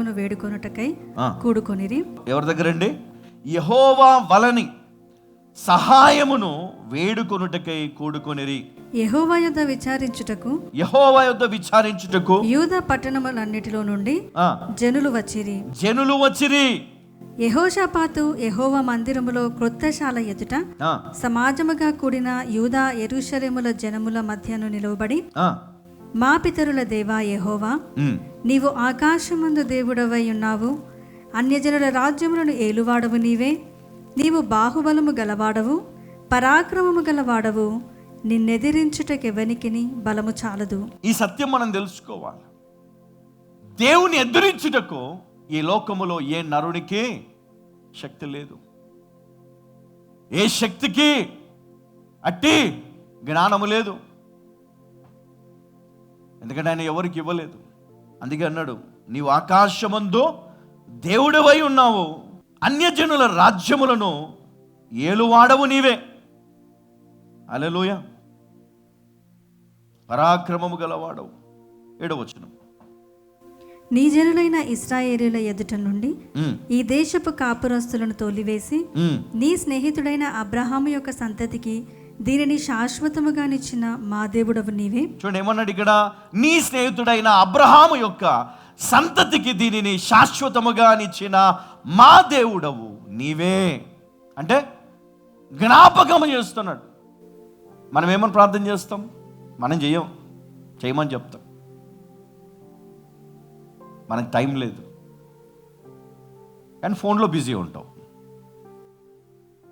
సహాయమును వేడుకొనుటకై కూడుకొనిరి. ఎవరి దగ్గరండి? యెహోవా వలని సహాయమును వేడుకొనుటకై కూడుకొనిరి. యెహోవా యొద్ద విచారించుటకు యూదా పట్టణములన్నిటిలో నుండి జనులు వచ్చిరి. యెహోషాపాతు యెహోవా మందిరములో క్రొత్త శాల ఎదుట సమాజముగా కూడిన యూదా యెరూషలేముల జనముల మధ్యను నిలువబడి, మా పితరుల దేవా యెహోవా, నీవు ఆకాశమందు దేవుడవై ఉన్నావు. అన్యజనుల రాజ్యములను ఏలువాడవు నీవే. నీవు బాహుబలము గలవాడవు, పరాక్రమము గలవాడవు. నిన్నెదిరించుటకెవనికిని బలము చాలదు. ఈ సత్యం మనం తెలుసుకోవాలి. దేవుని ఎదిరించుటకు ఈ లోకములో ఏ నరునికి శక్తి లేదు. ఏ శక్తికి అట్టి జ్ఞానము లేదు. ఎందుకంటే ఆయన ఎవరికి ఇవ్వలేదు. అందుకే అన్నాడు, నీవు ఆకాశమందు దేవుడివై ఉన్నావు, అన్యజనుల రాజ్యములను ఏలువాడవు నీవే. హల్లెలూయా. పరాక్రమము గలవాడవు. 7వ వచనం, నీ జనులైన ఇశ్రాయేలీయుల ఎదుట నుండి ఈ దేశపు కాపురస్తులను తోలివేసి నీ స్నేహితుడైన అబ్రహాము యొక్క సంతతికి దీనిని శాశ్వతముగా నిచ్చిన మా దేవుడవు నీవే. చూడండి ఏమన్నాడు ఇక్కడ, నీ స్నేహితుడైన అబ్రహాము యొక్క సంతతికి దీనిని శాశ్వతముగా నిచ్చిన మా దేవుడవు నీవే. అంటే జ్ఞాపకం చేస్తున్నాడు. మనం ఏమని ప్రార్థన చేస్తాం? మనం చేయమని చెప్తాం. మనకు టైం లేదు, కానీ ఫోన్లో బిజీ ఉంటాం.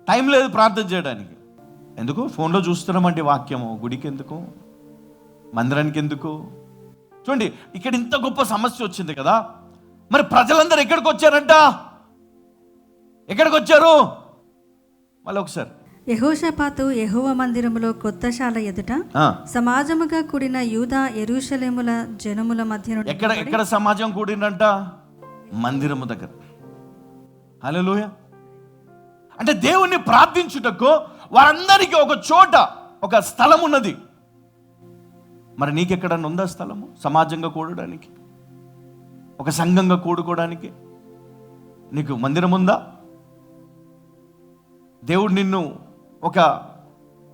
టైం లేదు ప్రార్థన చేయడానికి. ఎందుకు? ఫోన్లో చూస్తున్నామంటే వాక్యము. గుడికి ఎందుకు? మందిరానికి ఎందుకు? చూడండి, ఇక్కడ ఇంత గొప్ప సమస్య వచ్చింది కదా. మరి ప్రజలందరూ ఎక్కడికి వచ్చారంట? ఎక్కడికి వచ్చారు? మళ్ళీ ఒకసారి, యెహోషాపాతు యెహోవా మందిరములో క్రొత్త శాల ఎదుట సమాజముగా కూడిన యూదా యెరూషలేముల జనముల మధ్య. ఎక్కడ సమాజం కూడినంట? మందిరము దగ్గర. హల్లెలూయా. అంటే దేవుణ్ణి ప్రార్థించుటకు వారందరికీ ఒక చోట, ఒక స్థలం ఉన్నది. మరి నీకెక్కడన్నా ఉందా స్థలము? సమాజంగా కూడడానికి, ఒక సంఘంగా కూడుకోవడానికి నీకు మందిరం ఉందా? దేవుడు నిన్ను ఒక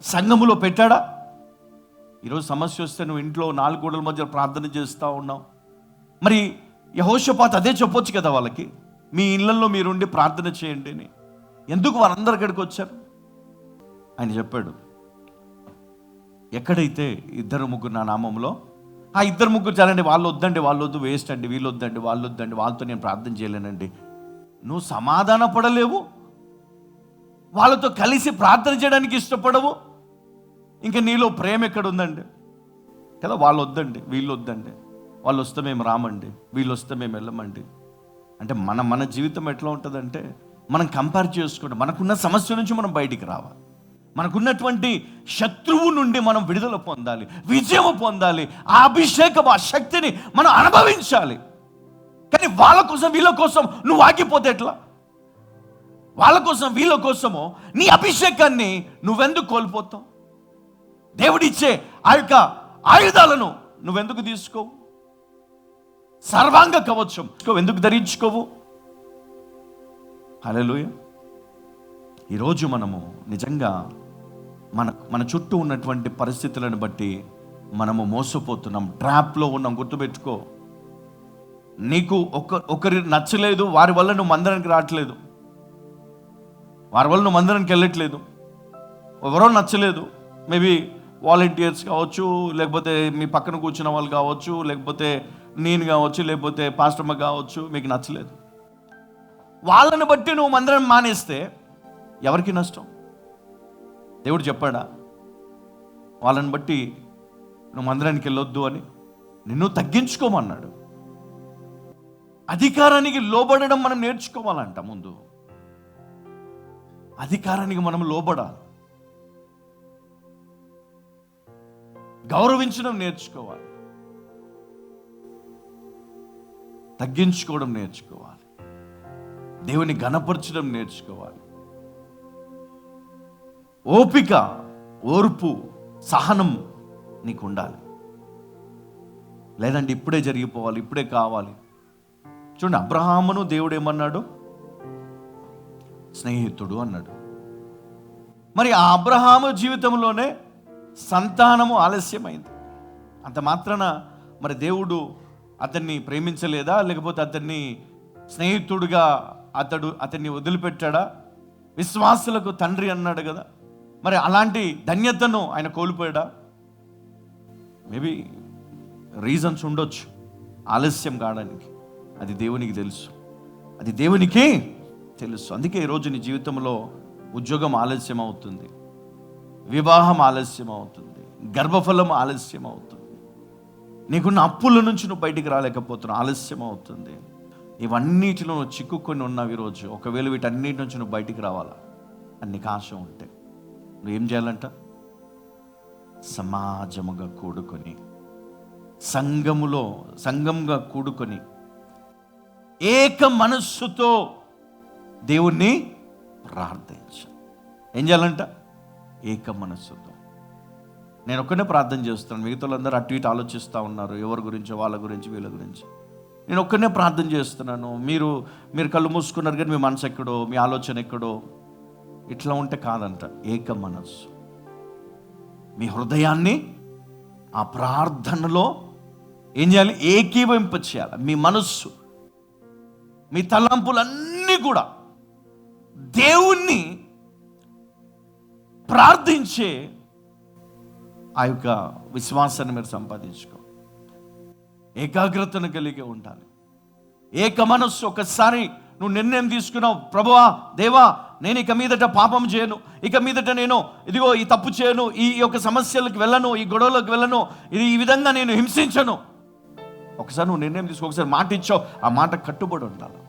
సంఘములో పెట్టాడా? ఈరోజు సమస్య వస్తే నువ్వు ఇంట్లో 4 గోడల మధ్య ప్రార్థన చేస్తూ ఉన్నావు. మరి యెహోషాపాతు అదే చెప్పొచ్చు కదా వాళ్ళకి, మీ ఇళ్లలో మీరుండి ప్రార్థన చేయండి అని. ఎందుకు వారందరు అక్కడికి వచ్చారు? ఆయన చెప్పాడు, ఎక్కడైతే 2-3 నా నామంలో, ఆ 2-3 చాలండి, వాళ్ళు వద్దండి, వాళ్ళు వద్దు, వేస్ట్ అండి, వీళ్ళు వద్దండి, వాళ్ళు వద్దండి, వాళ్ళతో నేను ప్రార్థన చేయలేనండి. నువ్వు సమాధాన పడలేవు, వాళ్ళతో కలిసి ప్రార్థన చేయడానికి ఇష్టపడవు, ఇంకా నీలో ప్రేమ ఎక్కడుందండి కదా? వాళ్ళు వద్దండి, వీళ్ళు వద్దండి, వాళ్ళు వస్తే మేము రామండి, వీళ్ళు వస్తే మేము వెళ్ళమండి. అంటే మన జీవితం ఎట్లా ఉంటుందంటే, మనం కంపేర్ చేసుకుంటాం. మనకున్న సమస్య నుంచి మనం బయటికి రావాలి. మనకున్నటువంటి శత్రువు నుండి మనం విడుదల పొందాలి, విజయం పొందాలి. ఆ అభిషేకం, ఆ శక్తిని మనం అనుభవించాలి. కానీ వాళ్ళ కోసం వీళ్ళ కోసం నువ్వు ఆగిపోతే ఎట్లా? వాళ్ళ కోసం వీళ్ళ కోసమో నీ అభిషేకాన్ని నువ్వెందుకు కోల్పోతావు? దేవుడిచ్చే ఆ యొక్క ఆయుధాలను నువ్వెందుకు తీసుకోవు? సర్వాంగ కవచం ఎందుకు ధరించుకోవు? హల్లెలూయా. ఈరోజు మనము నిజంగా మన చుట్టూ ఉన్నటువంటి పరిస్థితులను బట్టి మనము మోసపోతున్నాం, ట్రాప్లో ఉన్నాం. గుర్తుపెట్టుకో, నీకు ఒకరి నచ్చలేదు, వారి వల్ల నువ్వు మందిరానికి రావట్లేదు, వారి వల్ల నువ్వు మందిరానికి వెళ్ళట్లేదు. ఎవరో నచ్చలేదు, మేబీ వాలంటీర్స్ కావచ్చు, లేకపోతే మీ పక్కన కూర్చున్న వాళ్ళు కావచ్చు, లేకపోతే నేను కావచ్చు, లేకపోతే పాస్టర్మ కావచ్చు, మీకు నచ్చలేదు. వాళ్ళని బట్టి నువ్వు మందిరం మానేస్తే ఎవరికి నష్టం? దేవుడు చెప్పాడా వాళ్ళని బట్టి నువ్వు మందిరానికి వెళ్ళొద్దు అని? నిన్ను తగ్గించుకోమన్నాడు. అధికారానికి లోబడడం మనం నేర్చుకోవాలంట. ముందు అధికారానికి మనం లోబడాలి, గౌరవించడం నేర్చుకోవాలి, తగ్గించుకోవడం నేర్చుకోవాలి, దేవుని ఘనపరచడం నేర్చుకోవాలి. ఓపిక, ఓర్పు, సహనం నీకు ఉండాలి. లేదంటే ఇప్పుడే జరిగిపోవాలి, ఇప్పుడే కావాలి. చూడండి, అబ్రహామును దేవుడు ఏమన్నాడు? స్నేహితుడు అన్నాడు. మరి ఆ అబ్రహాము జీవితంలోనే సంతానము ఆలస్యమైంది. అంత మాత్రాన మరి దేవుడు అతన్ని ప్రేమించలేదా? లేకపోతే అతన్ని స్నేహితుడుగా అతన్ని వదిలిపెట్టాడా? విశ్వాసులకు తండ్రి అన్నాడు కదా, మరి అలాంటి ధన్యతను ఆయన కోల్పోయాడా? మేబీ రీజన్స్ ఉండొచ్చు ఆలస్యం కావడానికి. అది దేవునికి తెలుసు, అది దేవునికే తెలుసు. అందుకే ఈరోజు నీ జీవితంలో ఉద్యోగం ఆలస్యం అవుతుంది, వివాహం ఆలస్యం అవుతుంది, గర్భఫలం ఆలస్యం అవుతుంది, నీకున్న అప్పుల నుంచి నువ్వు బయటికి రాలేకపోతున్నావు, ఆలస్యం అవుతుంది. ఇవన్నిటిలో నువ్వు చిక్కుకొని ఉన్నావు ఈరోజు. ఒకవేళ వీటన్నిటి నుంచి నువ్వు బయటికి రావాలా అని నీకు ఆశ ఉంటే నువ్వేం చేయాలంట? సమాజముగా కూడుకొని, సంఘంగా కూడుకొని ఏక మనస్సుతో దేవుణ్ణి ప్రార్థించాలి. ఏం చేయాలంట? ఏక మనస్సుతో. నేను ఒక్కనే ప్రార్థన చేస్తున్నాను, మిగతా వాళ్ళందరూ అటు ఇటు ఆలోచిస్తూ ఉన్నారు, ఎవరి గురించో, వాళ్ళ గురించి, వీళ్ళ గురించి. నేను ఒక్కనే ప్రార్థన చేస్తున్నాను. మీరు కళ్ళు మూసుకున్నారు, కానీ మీ మనసు ఎక్కడో, మీ ఆలోచన ఎక్కడో. ఇట్లా ఉంటే కాదంట. ఏక మనస్సు, మీ హృదయాన్ని ఆ ప్రార్థనలో ఏం చేయాలి? ఏకీభవింప చేయాలి. మీ మనస్సు, మీ తలంపులన్నీ కూడా దేవుణ్ణి ప్రార్థించే ఆ యొక్క విశ్వాసాన్ని మీరు సంపాదించుకో. ఏకాగ్రతను కలిగి ఉండాలి. ఏక మనస్సు. ఒకసారి నువ్వు నిర్ణయం తీసుకున్నావు, ప్రభువా, దేవా, నేను ఇక మీదట పాపం చేయను, ఇక మీదట నేను ఇదిగో ఈ తప్పు చేయను, ఈ యొక్క సమస్యలకు వెళ్ళను, ఈ గొడవలకు వెళ్ళను, ఈ విధంగా నేను హింసించను. ఒకసారి నువ్వు నిర్ణయం తీసుకో, ఒకసారి మాట ఇచ్చావు, ఆ మాట కట్టుబడి ఉండాలి.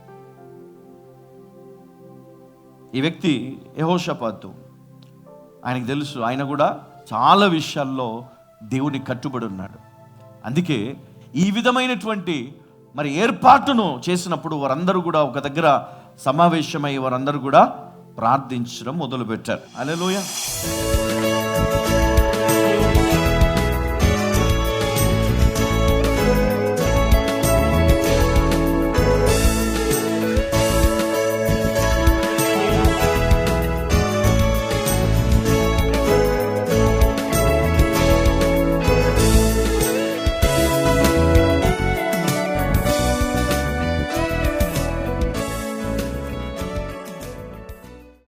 ఈ వ్యక్తి యెహోషాపాతు, ఆయనకు తెలుసు, ఆయన కూడా చాలా విషయాల్లో దేవునికి కట్టుబడి ఉన్నాడు. అందుకే ఈ విధమైనటువంటి మరి ఏర్పాటును చేసినప్పుడు వారందరూ కూడా ఒక దగ్గర సమావేశమై వారందరూ కూడా ప్రార్థించడం మొదలుపెట్టారు. హల్లెలూయా.